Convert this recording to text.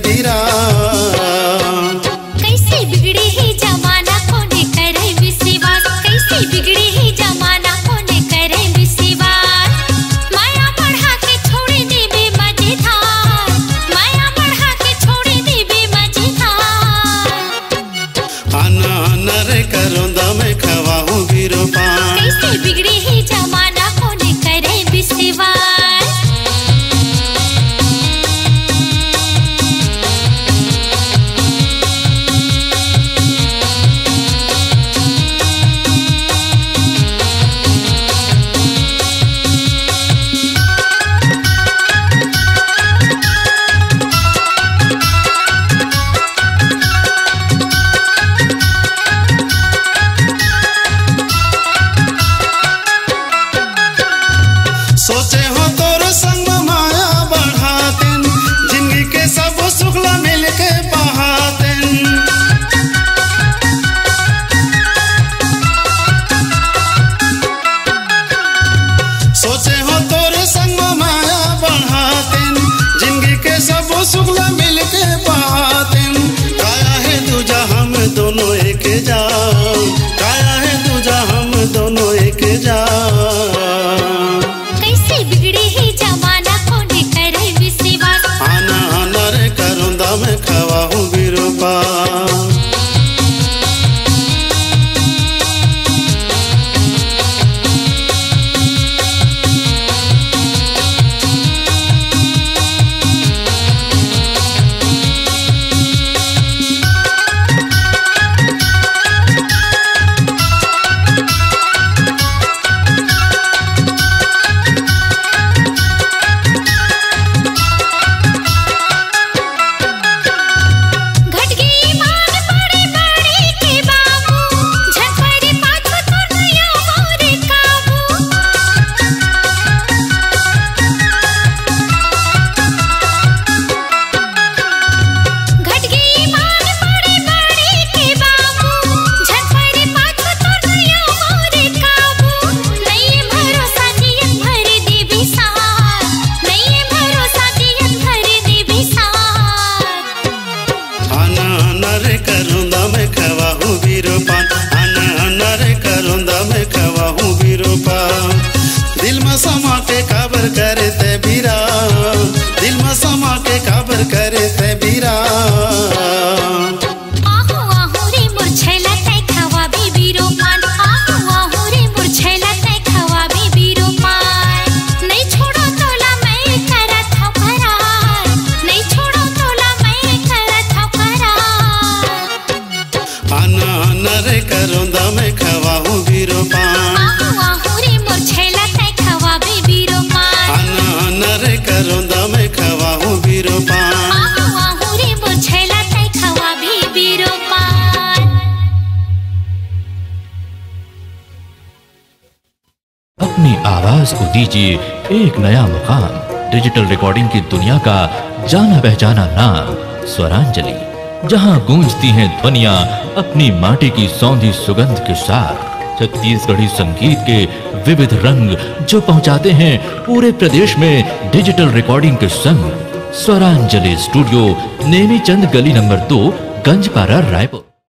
बीरा। कैसे बिगड़े ही जमाना कोने करे विश्वास, कैसे बिगड़े ही जमाना कोने करे विश्वास। माया बढ़ा के छोड़ देबे मजेदार, माया बढ़ा के छोड़ देबे मजेदार। आना आना रे करोंदा मैं खवाऊं बीरो पान। कैसे बिगड़े ही जमाना कोने करे विश्वास। सोचे हो तोर संग माया बढ़ातेन, जिंदगी के सब सुखला मिल के बहातेन। सोचे हो तोर संग माया बढ़ातेन, जिंदगी के सब सुखला मिल के बहातेन। काया है दूजा हम दोनों एक जा, काया है दूजा हम दोनों एक जा। बिगड़े ही जमाना कोने करे विश्वास। आना आना रे करोंदा मैं खवाऊं बीरो पान। दिल में समा के काबर करे ते बीरा, दिल में समा के काबर करे ते बीरा। आहू आहू रे मुरझैला तै खवा भी बीरो पान, आहू आहू रे मुरझैला तै खवा भी बीरो पान। नहीं छोड़ो तोला मैं करत हूं करार, नहीं छोड़ो तोला मैं करत हूं करार। आना आना रे करोंदा मैं खवाऊं बीरो पान। आहू आहू रे मुरझैला तै खवा भी बीरो पान। आना आना रे करोंदा मैं खवाऊं बीरो पान। आहू आहू रे मुरझैला तै खवा भी बीरो पान। अपनी आवाज को दीजिए एक नया मुकाम। डिजिटल रिकॉर्डिंग की दुनिया का जाना पहचाना नाम स्वरांजलि, जहां गूंजती हैं ध्वनियां अपनी माटी की सौंधी सुगंध के साथ। छत्तीसगढ़ी संगीत के विविध रंग जो पहुंचाते हैं पूरे प्रदेश में डिजिटल रिकॉर्डिंग के संग। स्वरांजलि स्टूडियो, नेमीचंद गली नंबर 2, गंजपारा, रायपुर।